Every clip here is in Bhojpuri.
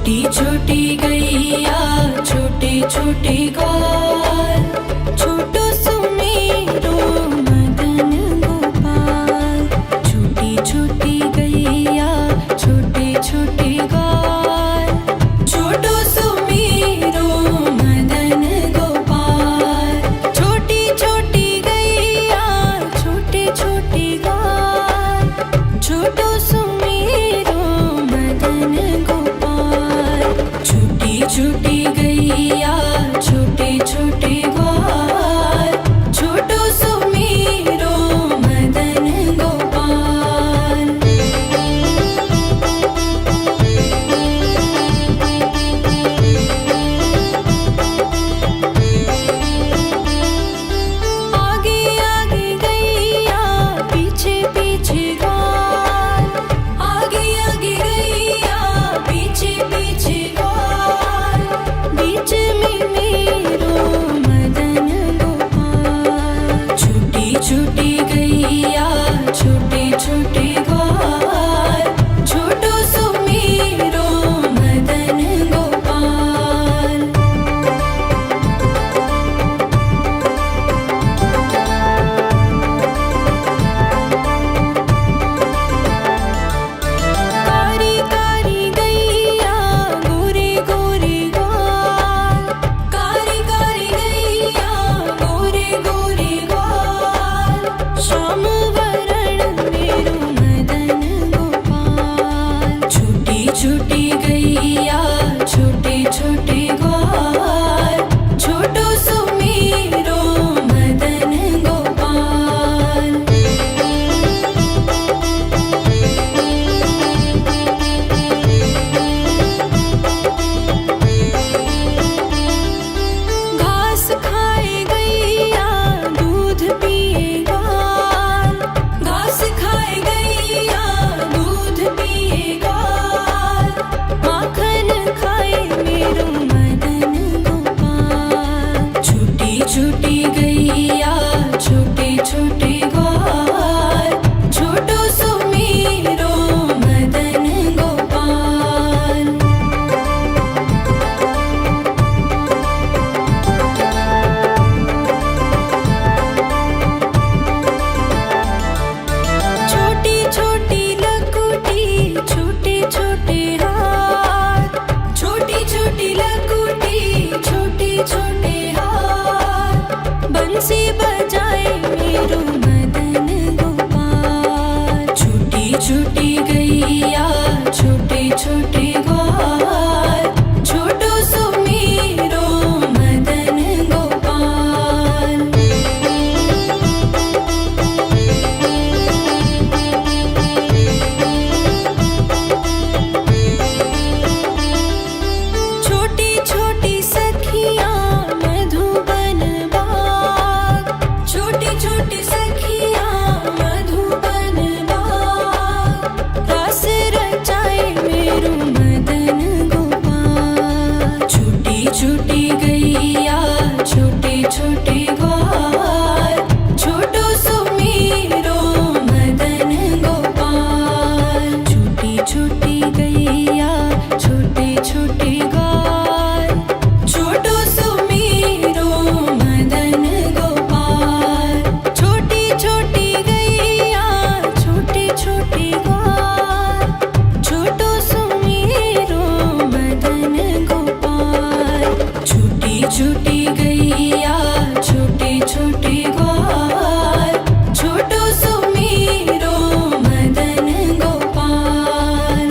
छोटी छोटी गैया छोटे छोटे ग्वाल, छोटो सुमेरो मदन गोपाल। छोटी छोटी गैया छोटे छोटे ग्वाल, छोटो सुमेरो मदन गोपाल। छोटी छोटी गैया छोटे छोटे ग्वाल, छोटो सुमेरो मदन गोपाल। छोटी छोटी गैया छोटे छोटे ग्वाल, छोटो सुमेरो मदन गोपाल। आगे आगे गैया पीछे पीछे ग्वाल, आगे आगे गैया पीछे पीछे ग्वाल। बीच में मेरो मदन गोपाल। छोटी छोटी गैया छोटे छोटे ग्वाल, छोटो सुमेरो मदन गोपाल। कारी कारी गैया गोरे गोरे ग्वाल, कारी कारी गैया गोरे गोरे ग्वाल। श्याम वरण मेरो मदन गोपाल। छोटी छोटी गैया छोटे छोटे ग्वाल, छोटो सुमेरो मदन गोपाल। घास खाए गैया दूध पिए ग्वाल, घास खाए गैया दूध पिए ग्वाल। माखन खाए मेरो मदन गोपाल। छोटी छोटी गैया छोटे छोटे ग्वाल, छोटो सुमेरो मदन गोपाल। छोटी छोटी लकुटी छोटे छोटे हाथ, छोटी छोटी लकुटी छोटे छोटे हाथ। बंसी बजाए मेरो मदन गोपाल। छोटी छोटी गैया छोटे छोटे ग्वाल, छोटो सुमेरो मदन गोपाल। छोटी छोटी सखियाँ मधुबन बाग, छोटी छोटी सखियाँ मधुबन बाग। रास रचाए मेरो मदन गोपाल। छोटी छोटी गैया छोटे छोटे ग्वाल, छोटो सुमेरो मदन गोपाल। छोटी छोटी गैया छोटे छोटे ग्वाल, छोटो सुमेरो मदन गोपाल। छोटी छोटी गैया छोटे छोटे ग्वाल, छोटो सुमेरो मदन गोपाल। छोटी छोटी गैया छोटे छोटे ग्वाल, छोटो सुमेरो मदन गोपाल।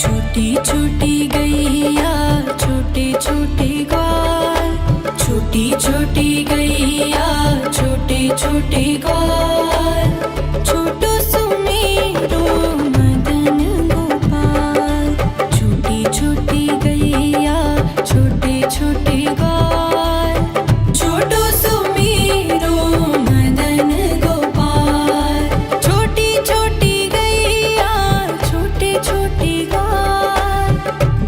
छोटी छोटी गैया छोटे छोटे ग्वाल, छोटी छोटी गैया छोटे छोटे ग्वाल, छोटो सुमेरो मदन गोपाल। छोटी छोटी गैया छोटे छोटे ग्वाल, छोटो सुमेरो मदन गोपाल। छोटी छोटी गैया छोटे छोटे ग्वाल,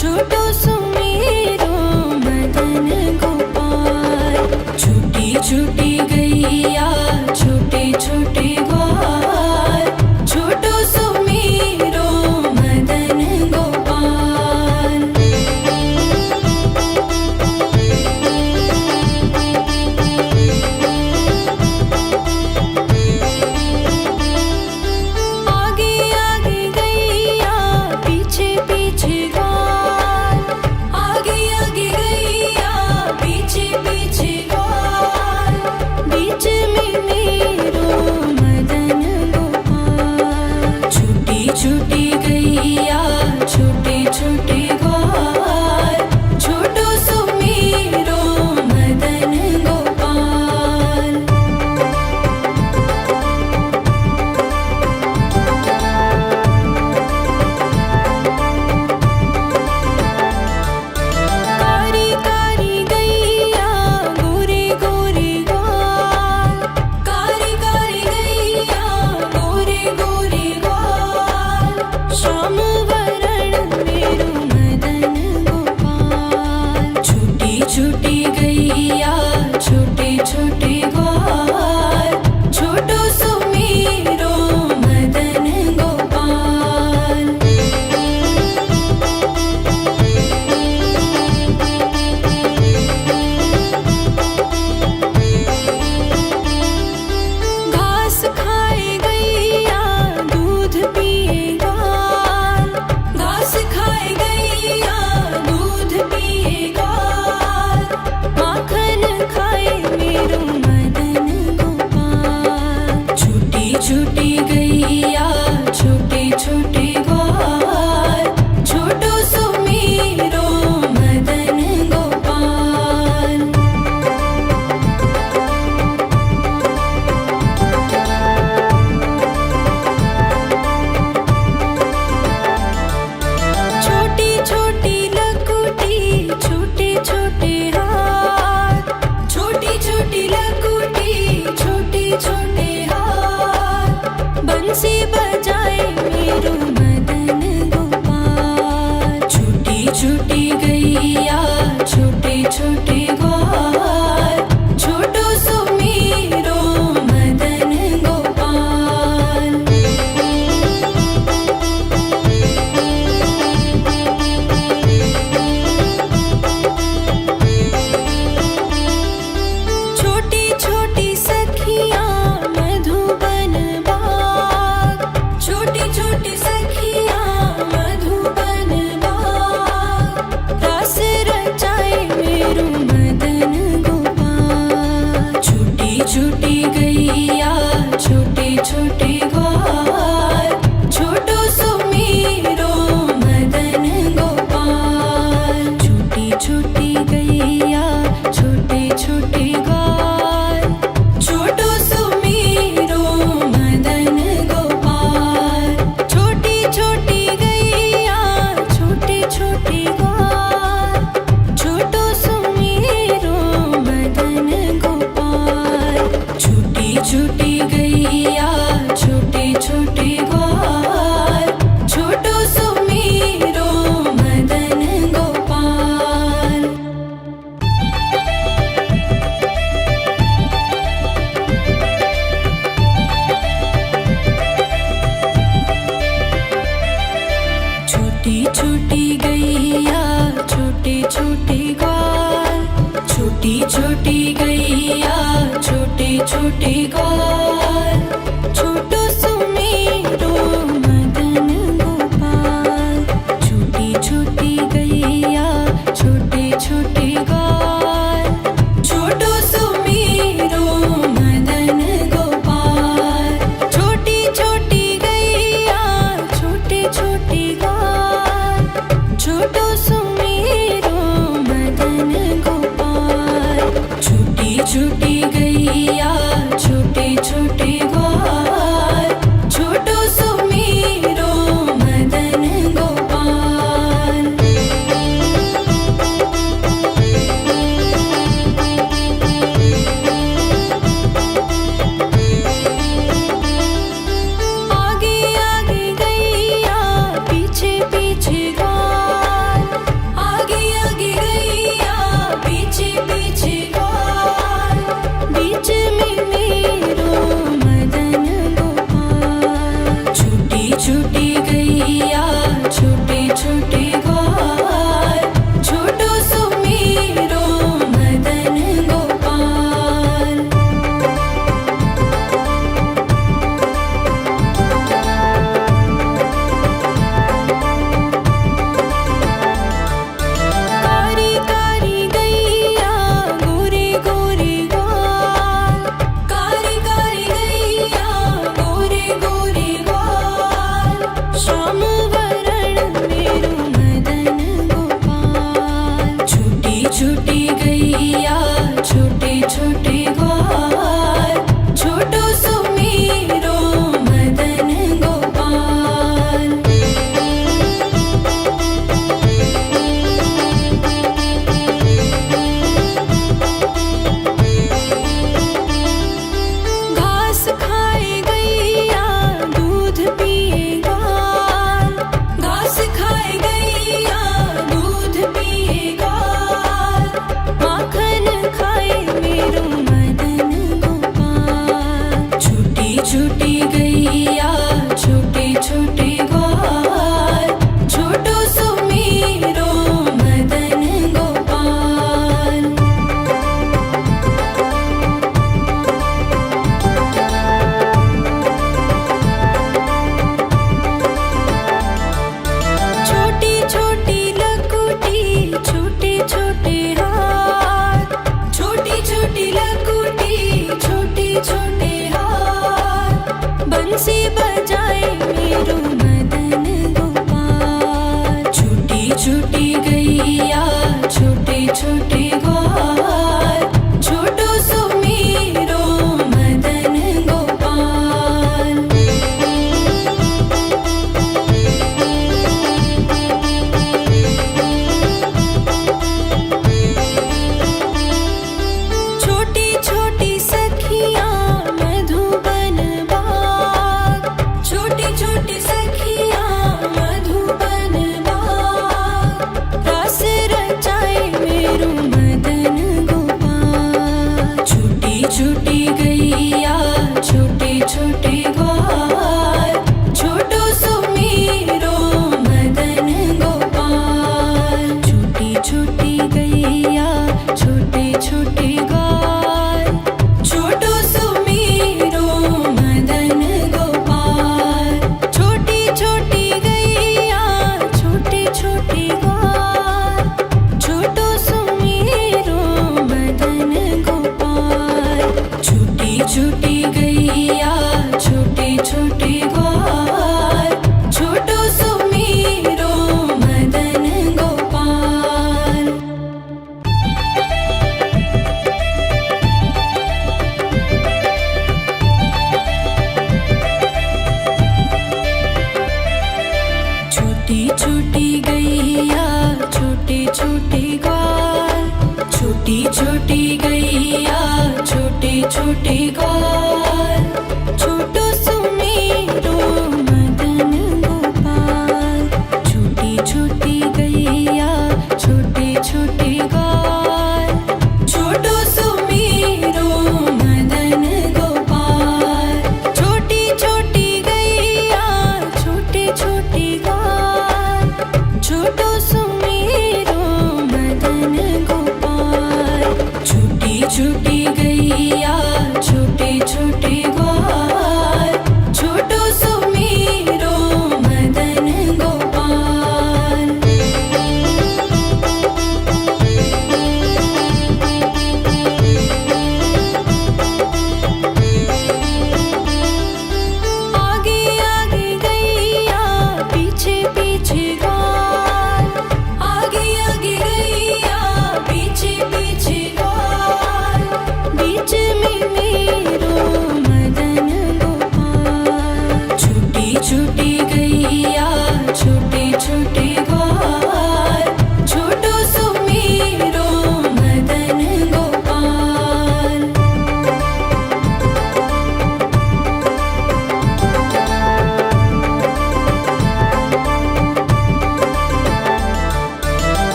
छोटो सुमेरो मदन गोपाल। छूटी गैया छोटे छोटे ग्वाल छोटो सुमेरो मदन गोपाल। आगे आगे गैया पीछे पीछे ग्वाल आगे आगे गैया पीछे पीछे ग्वाल बीच में मेरो मदन गोपाल। छूटी छूटी गैया छोटे छोटे ग्वाल छोटो सुमेरो मदन गोपाल। कारी कारी गैया गोरे गोरे ग्वाल कारी कारी गैया गोरे गोरे ग्वाल श्याम वरण मेरो मदन गोपाल। छूटी छूटी गैया छोटे छोटे ग्वाल छोटो सुमेरो मदन गोपाल। घास खाए गैया दूध पिए ग्वाल घास खाए गैया दूध पिए ग्वाल माखन खाए मेरो मदन गोपाल। छूटी छूटी गैया छोटे छोटे ग्वाल छोटो सुमेरो मदन गोपाल। छोटी छोटी लकुटी छोटे छोटे हाथ छोटी छोटी लकुटी छोटे छोटे हाथ बंसी बजाए मेरो मदन गोपाल। छूटी छूटी गैया छोटे छोटे ग्वाल छोटो सुमेरो मदन गोपाल। छोटी छोटी सखियाँ मधुबन बाग छोटी छोटी सखियाँ मधुबन बाग रस रचाए मेरो मदन गोपाल। छूटी छूटी गैया छोटे छोटे ग्वाल छोटो सुमेरो मदन गोपाल। छूटी छूटी गैया छोटे छोटे ग्वाल छोटो सुमेरो मदन गोपाल। छोटी छोटी गैया छोटे छोटे ग्वाल छोटो सुमेरो मदन गोपाल। छूटी छूटी गैया छोटे छोटे ग्वाल छोटो सुमेरो मदन गोपाल। छोटी छोटी गैया छोटे छोटे ग्वाल छोटी छोटी गैया छोटे छोटे ग्वाल छोटो सुमेरो मदन गोपाल। छोटी छोटी गैया छोटे छोटे ग्वाल छोटो सुमेरो मदन गोपाल। छोटी छोटी गैया छोटे छोटे ग्वाल छोटो सुमेरो मदन गोपाल। छूटी छूटी गैया छोटे छोटे ग्वाल छोटो सुमेरो मदन गोपाल। आगे आगे गैया पीछे पीछे ग्वाल आगे आगे गैया पीछे पीछे ग्वाल छोटी लकुटी छोटे छोटे हाथ बंसी बजाए मेरो मदन गोपाल। छोटी छोटी गैया छोटे छोटे ग्वाल छोटो सो मेरो मदन गोपाल। छोटी छोटी सखियाँ मधुबन बाग छोटी छोटी सखियाँ मधुबन बाग रस रचाए मेरो मदन गोपाल। छोटी छोटी गैया छोटे छोटे ग्वाल छोटो सो मेरो मदन गोपाल। छोटी छोटी गैया छोटे छोटे ग्वाल छोटो सो मेरो मदन गोपाल। छोटी छोटी गैया छोटे छोटे ग्वाल छोटो सो मेरो मदन गोपाल। छोटी छोटी गैया छोटे छोटे ग्वाल छोटो सो मेरो मदन गोपाल। छोटी छोटी गैया छोटे छोटे ग्वाल छोटी छोटी गैया छोटे छोटे ग्वाल छोटो सो मेरो मदन गोपाल। छोटी छोटी गैया छोटे छोटे ग्वाल छोटो सो मेरो मदन गोपाल। छोटी छोटी गैया छोटे छोटे ग्वाल छोटो सो मेरो मदन गोपाल। छोटी छोटी गैया छोटे छोटे ग्वाल छोटो सो मेरो मदन गोपाल। आगे आगे गैया पीछे पीछे ग्वाल आगे आगे गैया पीछे पीछे ग्वाल बीच में मेरो मदन गोपाल। छोटी छोटी गैया छोटे छोटे ग्वाल छोटो सो मेरो मदन गोपाल।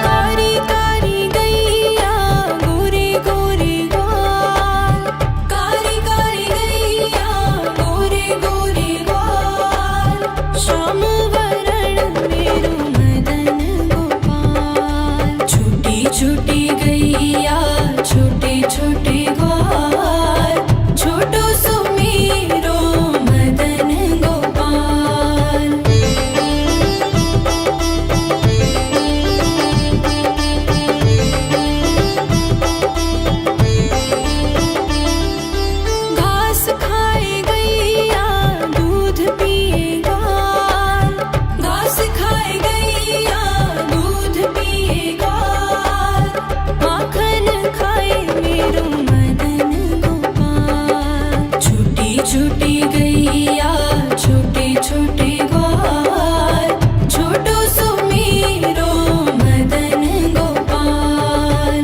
कारी कारी गैया गोरे गोरे ग्वाल कारी कारी गैया गोरे गोरे ग्वाल श्याम वरण मेरो मदन गोपाल। छोटी छोटी गैया छोटे छोटे ग्वाल छोटो सो मेरो मदन गोपाल। घास खाए गैया दूध पिए ग्वाल घास खाए गैया दूध पिए ग्वाल माखन खाए मेरो मदन गोपाल। छोटी छोटी गैया छोटे छोटे ग्वाल छोटो सो मेरो मदन गोपाल।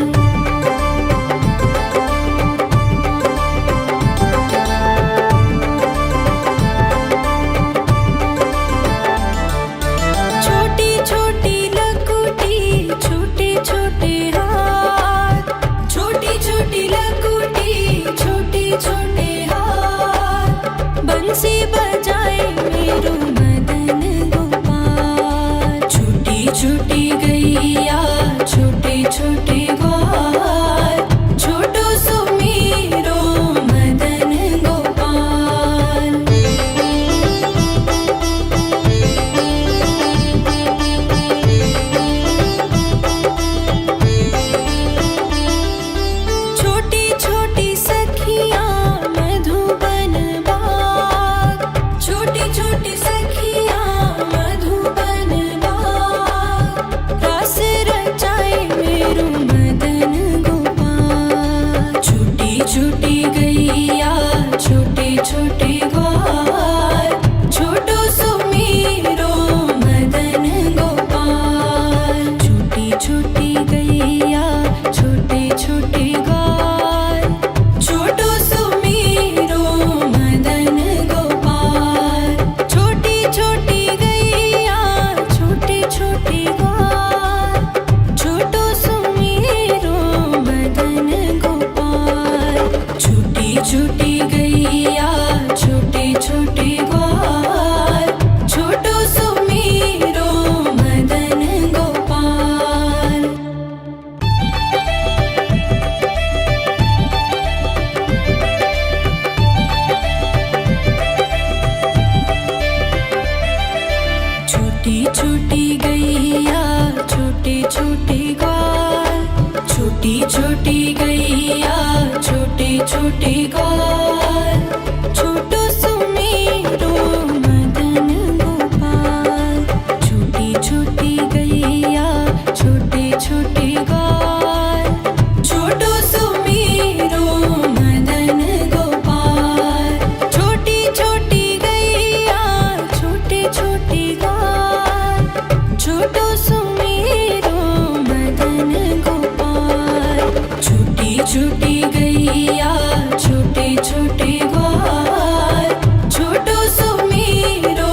छोटी छोटी लकुटी छोटे छोटे हाथ छोटी छोटी लकुटी छोटे छोटे हाथ बंसी बजाए मेरो मदन गोपाल। छोटी छोटी गैया छोटे छोटे ग्वाल छोटो सो मेरो मदन गोपाल। छोटी छोटी छोटे ग्वाल, छोटो सुमेरो मदन गोपाल। छोटी छोटी गैया छोटे छोटे ग्वाल, छोटो सुमेरो मदन गोपाल। छोटी छोटी गैया छोटे छोटे ग्वाल, छोटो सुमेरो मदन गोपाल। छोटी छोटी गैया छोटे छोटे ग्वाल, छोटो सुमेरो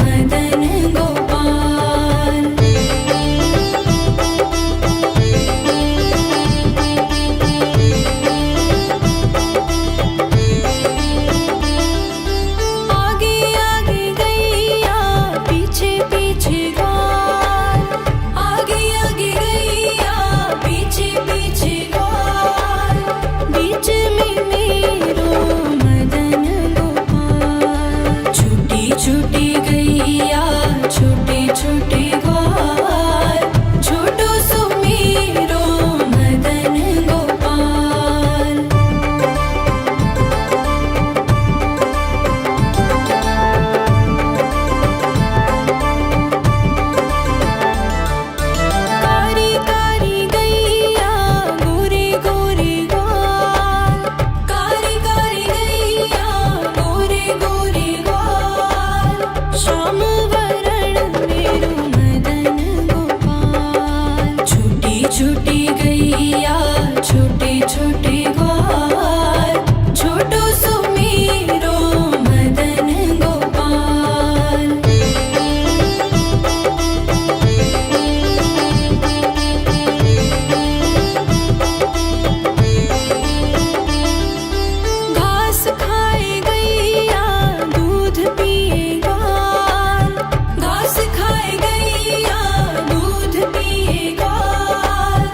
मदन गोपाल। आगे आगे गैया पीछे पीछे ग्वाल, आगे आगे गैया पीछे पीछे ग्वाल। बीच में मेरो मदन गोपाल। छोटी छोटी गैया छोटे छोटे ग्वाल, छोटो सुमेरो मदन गोपाल। कारी कारी गैया गोरे गोरे ग्वाल, कारी कारी गैया गोरे गोरे ग्वाल। श्याम वरण मेरो मदन गोपाल। छोटी छोटी गैया छोटे छोटे ग्वाल, छोटो सुमेरो मदन गोपाल। घास खाए गैया दूध पिए ग्वाल, घास खाए गैया दूध पिए ग्वाल।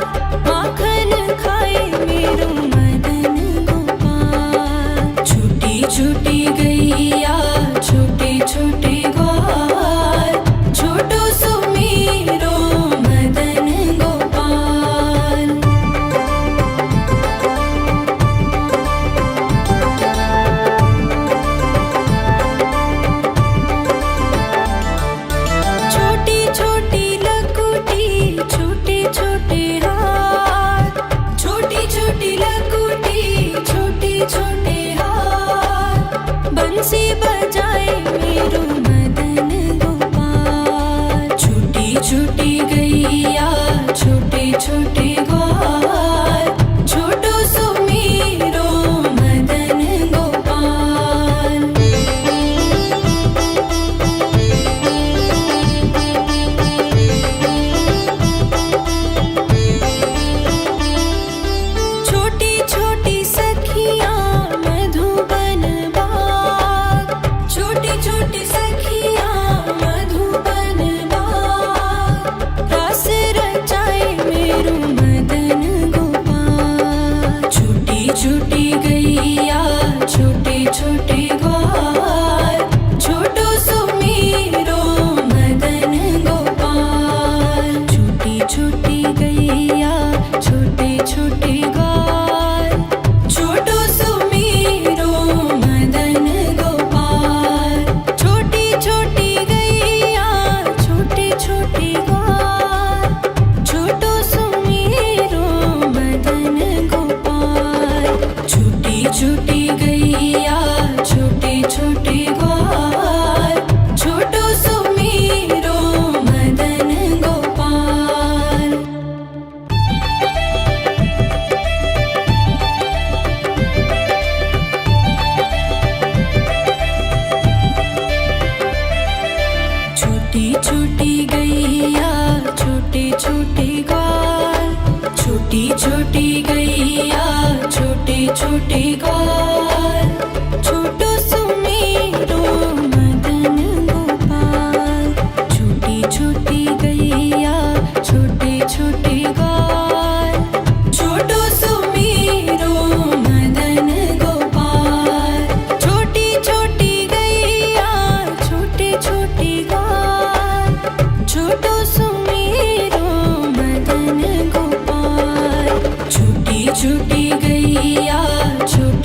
माखन खाए मेरो मदन गोपाल। छोटी छोटी गैया छोटे छोटे ग्वाल, छोटो सुमेरो मदन गोपाल। छोटी छोटी लकुटी छोटे छोटे हाथ, छोटी छोटी लकुटी छोटे छोटे हाथ। बंसी बजाए मेरो मदन गोपाल। छोटी छोटी गैया छोटे छोटे ग्वाल, छोटो सुमेरो मदन गोपाल। छोटी छोटी सखियाँ मधुबन बाग, छोटी छोटी सखियाँ मधुबन बाग। रस रचाए मेरो मदन गोपाल। छोटी छोटी गैया छोटे छोटे ग्वाल, छोटो सुमेरो मदन गोपाल। छोटी छोटी गैया छोटे छोटे ग्वाल, छोटो सुमेरो मदन गोपाल। छोटी छोटी गैया छोटे छोटे ग्वाल, छोटो सुमेरो मदन गोपाल। छोटी छोटी गैया छोटे छोटे ग्वाल, छोटो सुमेरो मदन गोपाल। छोटी छोटी गैया छोटे छोटे ग्वाल, छोटी छोटी गैया छोटे छोटे ग्वाल, छोटो सुमेरो मदन गोपाल। छोटी छोटी गैया छोटे छोटे ग्वाल, छोटो सुमेरो मदन गोपाल। छोटी छोटी गैया छोटे छोटे ग्वाल, छोटो सुमेरो मदन गोपाल। छोटी छोटी गैया छोटे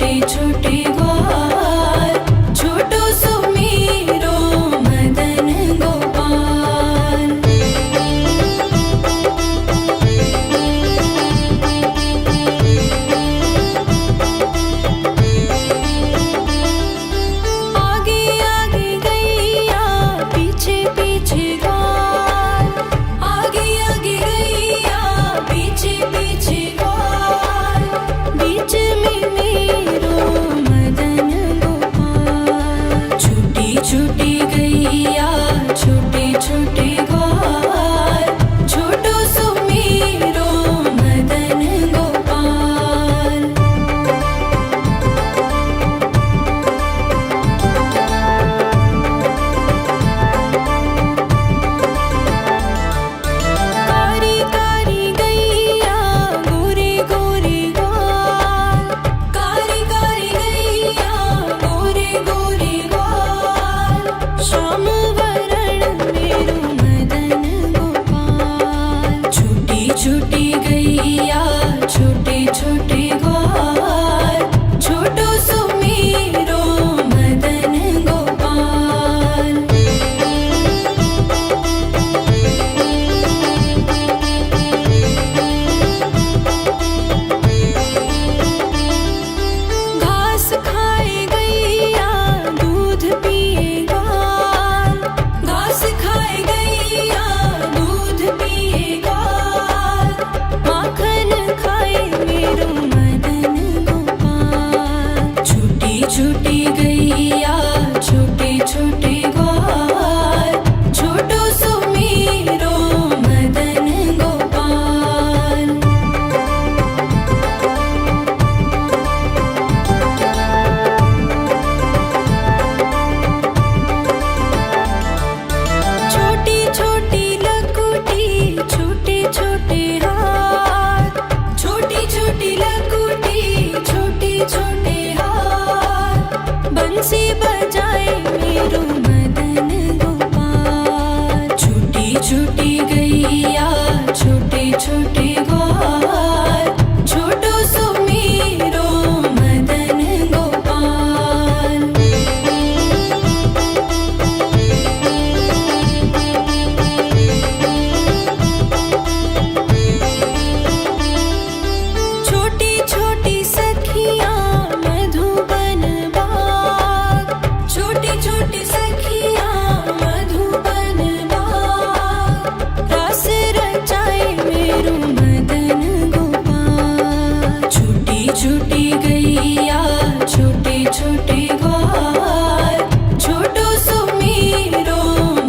छोटी गैया छोटे छोटे ग्वाल, छोटो सुमीरो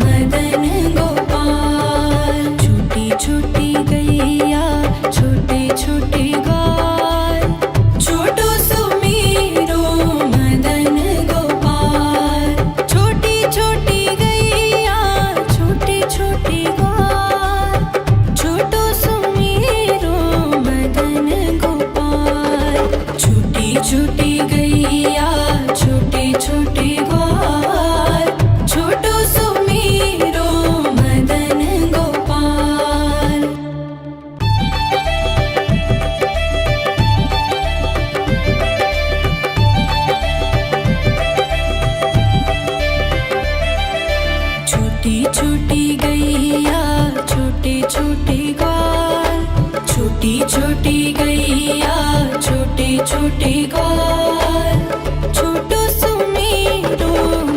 मदन गोपाल। छोटी छोटी गैया छोटे छोटे ग्वाल, छोटो सुमीरो मदन गोपाल। छोटी छोटी गैया छोटे छोटे ग्वाल, छोटो सुमीरो मदन गोपाल। छोटी छोटी गैया छोटे छोटे ग्वाल, छोटो सुमीरो मदन गोपाल। छोटी छोटी गैया छोटे छोटे ग्वाल, छोटी छोटी गैया छोटे छोटे ग्वाल, छोटो सुमीरो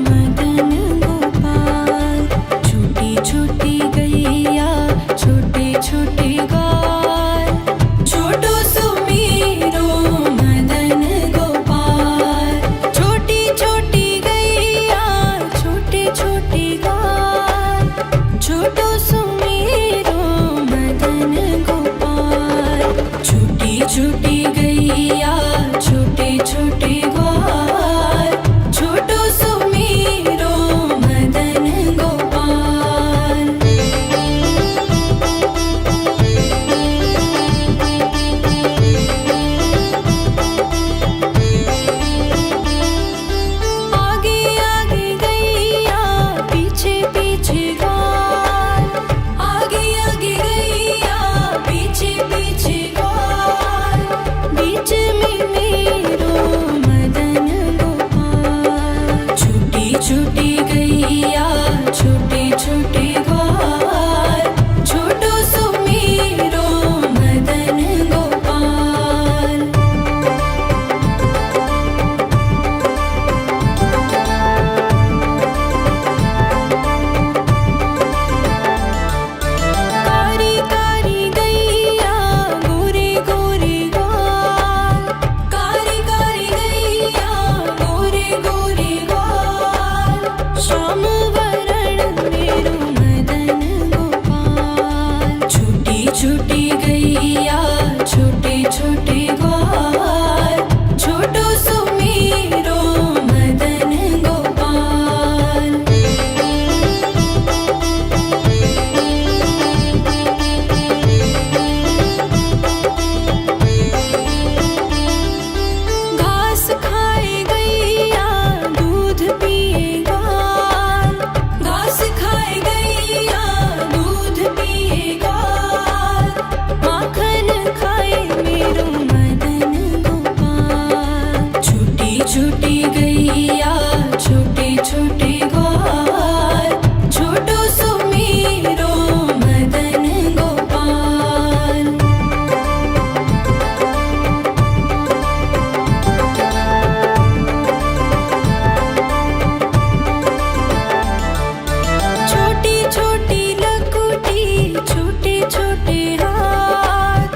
मदन गोपाल। छोटी छोटी गैया छोटे छोटे ग्वाल, छोटो सुमीरो मदन गोपाल। छोटी छोटी गैया छोटे छोटे ग्वाल, छोटो सुमीरो मदन गोपाल। छोटी छोटी गैया छोटे छोटे ग्वाल, छोटो सुमीरो मदन गोपाल। आगे आगे गैया पीछे पीछे ग्वाल, आगे आगे गैया पीछे पीछे ग्वाल। बीच में मेरो मदन गोपाल। छोटी छोटी गैया छोटे छोटे ग्वाल, छोटो सुमीरो मदन गोपाल। कारी कारी गैया गोरे गोरे ग्वाल, कारी कारी गैया गोरे गोरे ग्वाल। श्याम वरण मेरो मदन गोपाल। छोटी छोटी गैया छोटे छोटे ग्वाल, छोटो सुमीरो मदन गोपाल। घास खाए गैया दूध पिए ग्वाल, घास खाए गैया दूध पिए ग्वाल। माखन खाए मेरो मदन गोपाल। छोटी छोटी गैया छोटे छोटे ग्वाल, छोटो सुमीरो मदन गोपाल। छोटी छोटी लकुटी छोटे छोटे हाथ,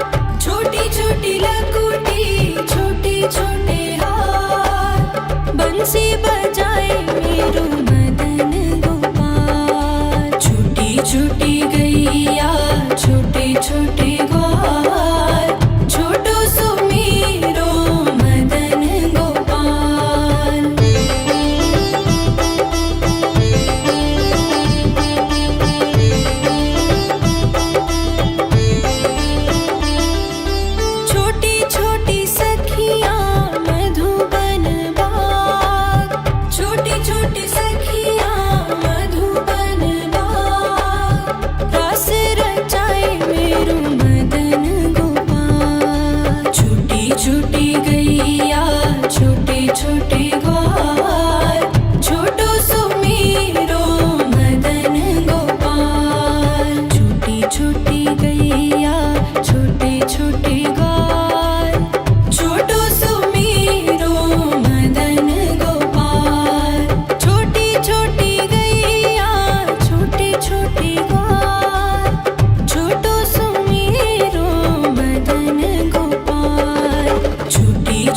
छोटी छोटी लकुटी छोटे छोटे हाथ। बंसी बजाए मेरो मदन गोपाल। छोटी छोटी गैया छोटे छोटे ग्वाल, छोटो सुमीरो मदन गोपाल। छोटी छोटी सखियाँ मधुबन बाग,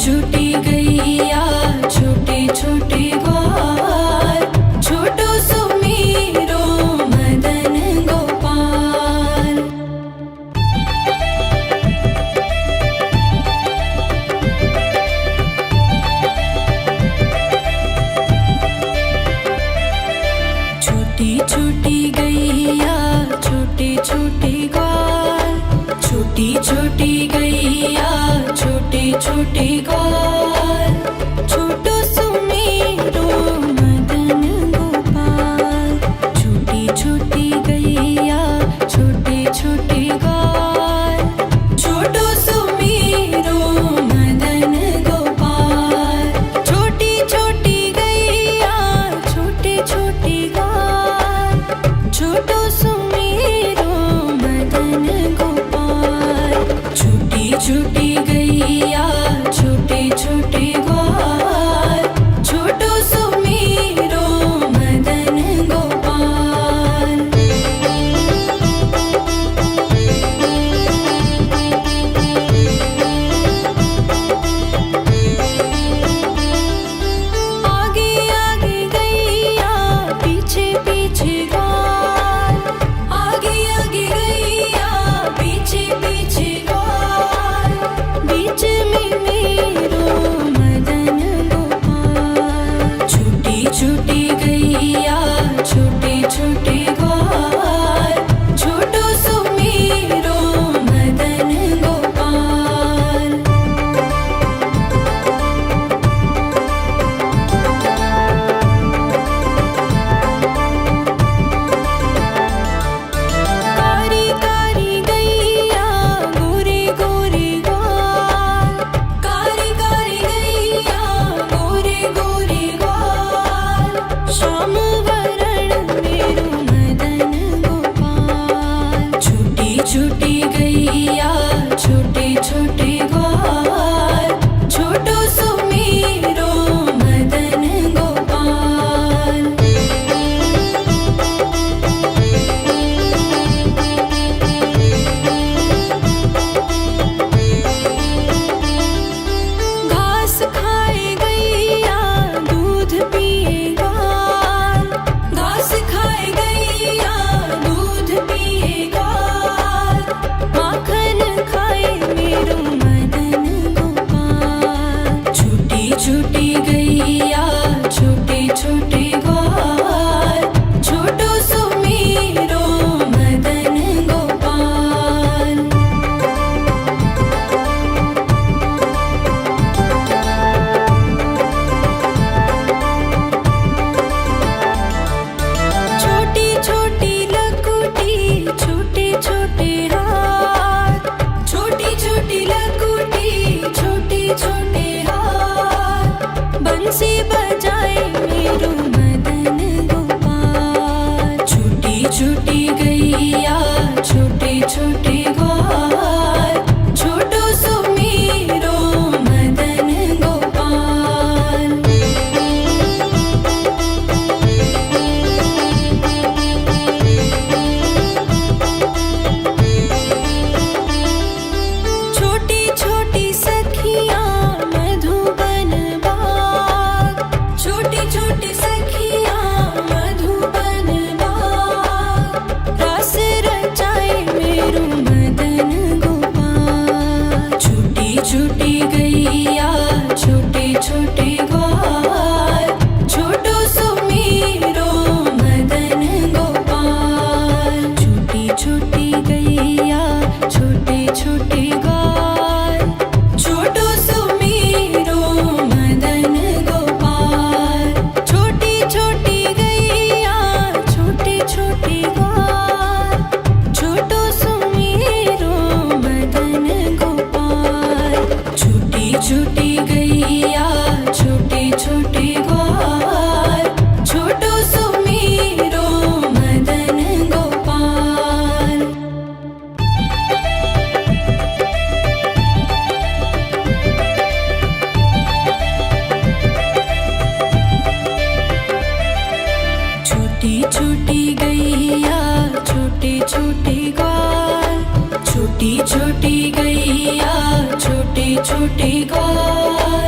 छोटी गैया छोटे छोटे ग्वाल, छोटो सुमीरो मदन गोपाल। छोटी छोटी गैया छोटे छोटे ग्वाल, छोटी छोटी गैया छोटे छोटे ग्वाल, छोटो सुमीरो मदन गोपाल। छोटी छोटी गैया छोटे छोटे ग्वाल, छोटो सुमीरो मदन गोपाल। छोटी छोटी गैया छोटे छोटे ग्वाल, छोटो सुमीरो मदन गोपाल। छोटी छोटी गैया छोटे छोटे ग्वाल, छोटो सुमीरो मदन गोपाल। आगे आगे गैया पीछे पीछे ग्वाल, आगे आगे गैया पीछे पीछे ग्वाल, बीच में मेरो मदन गोपाल। छोटी छोटी गैया छोटे छोटे ग्वाल, छोटो सुमीरो मदन गोपाल। कारी कारी गैया गोरे गोरे ग्वाल, कारी कारी गैया गोरे गोरे ग्वाल, श्याम वरण मेरो मदन गोपाल। छोटी छोटी गैया छोटे छोटे ग्वाल, छोटो सुमीरो मदन गोपाल। घास खाए गैया दूध पिए ग्वाल, घास खाए गैया दूध पिए ग्वाल, माखन खाए मेरो मदन गोपाल। छोटी छोटी गैया छोटे छोटे ग्वाल, छोटो सुमीरो मदन गोपाल। छोटी छोटी लकुटी छोटे छोटे हाथ, छोटी छोटी लकुटी छोटे छोटे हाथ, बंसी बजाए मेरो मदन गोपाल। छोटी छोटी गैया छोटे छोटे ग्वाल, छोटो सुमीरो मदन गोपाल। छोटी छोटी सखियाँ मधुबन बाग, छोटी छोटी सखियाँ मधुबन बाग, रास रचाए मेरो मदन गोपाल। छोटी छोटी गैया छोटे छोटे ग्वाल, छोटो सुमीरो मदन गोपाल। छोटी छोटी गैया छोटे छोटे ग्वाल, छोटो सुमीरो मदन गोपाल। छोटी छोटी गैया छोटे छोटे ग्वाल, छोटो सुमीरो मदन गोपाल। छोटी छोटी गैया छोटे छोटे ग्वाल, छोटो सुमीरो मदन गोपाल। छोटी छोटी गैया छोटे छोटे ग्वाल, छोटी छोटी गैया छोटे छोटे ग्वाल,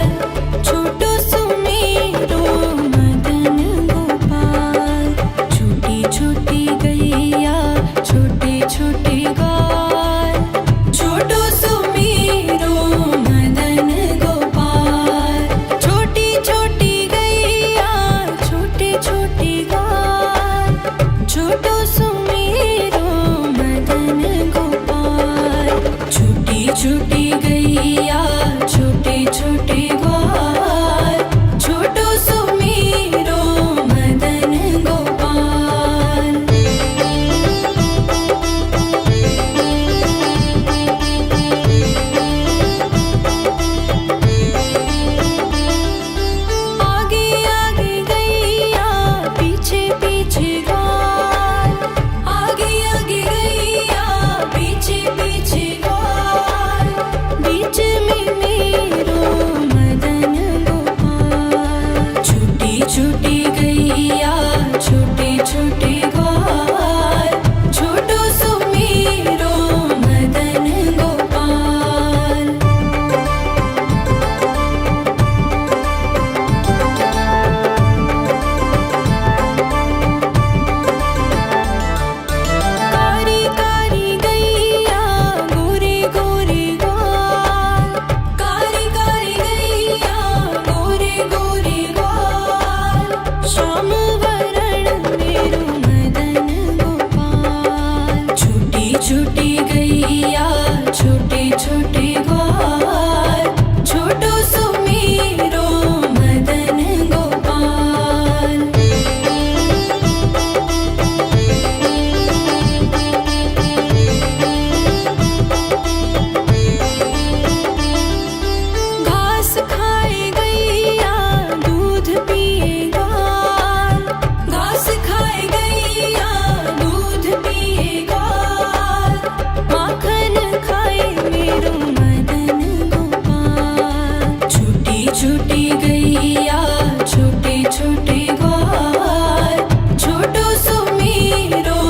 छोटी गैया छोटे छोटे ग्वाल, छोटो सुमेरो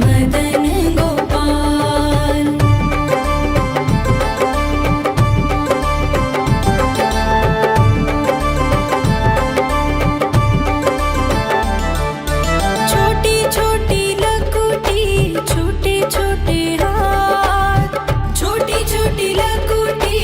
मदन गोपाल। छोटी छोटी लकुटी छोटे छोटे हाथ, छोटी छोटी लकुटी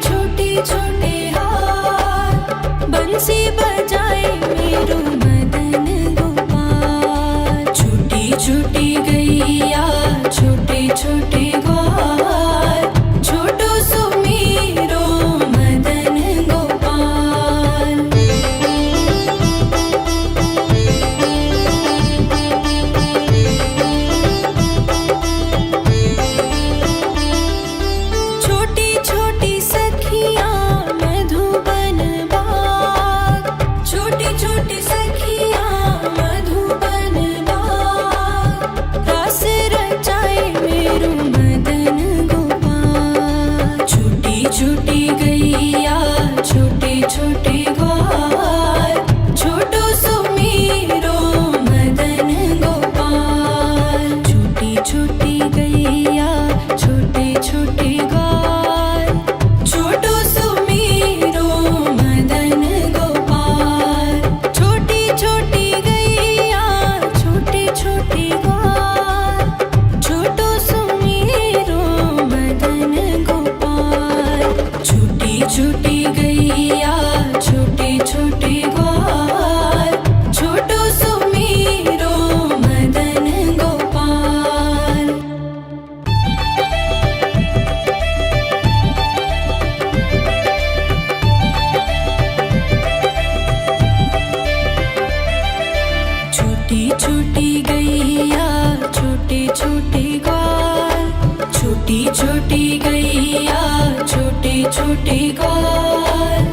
छोटे छोटे हाथ, बंसी बजाए मेरो मदन गोपाल। छोटी छोटी गैया छोटे छोटे ग्वाल, छोटो सुमेरो मदन गोपाल। छोटी छोटी सखियाँ मधुबन बाग, छोटी छोटी सखियाँ मधुबन बाग, रास रचाए मेरो मदन गोपाल। छोटी छोटी गैया छोटे छोटे ग्वाल, छोटो सुमेरो मदन गोपाल। छोटी छोटी गैया छोटे छोटे ग्वाल, छोटो सुमेरो मदन गोपाल। छोटी छोटी गैया छोटे छोटे ग्वाल, छोटो सुमेरो मदन गोपाल। छोटी छोटी गैया छोटे छोटे ग्वाल, छोटो सुमेरो मदन गोपाल। छोटी छोटी गैया छोटे छोटे ग्वाल, छोटी छोटी गैया छोटे छोटे ग्वाल,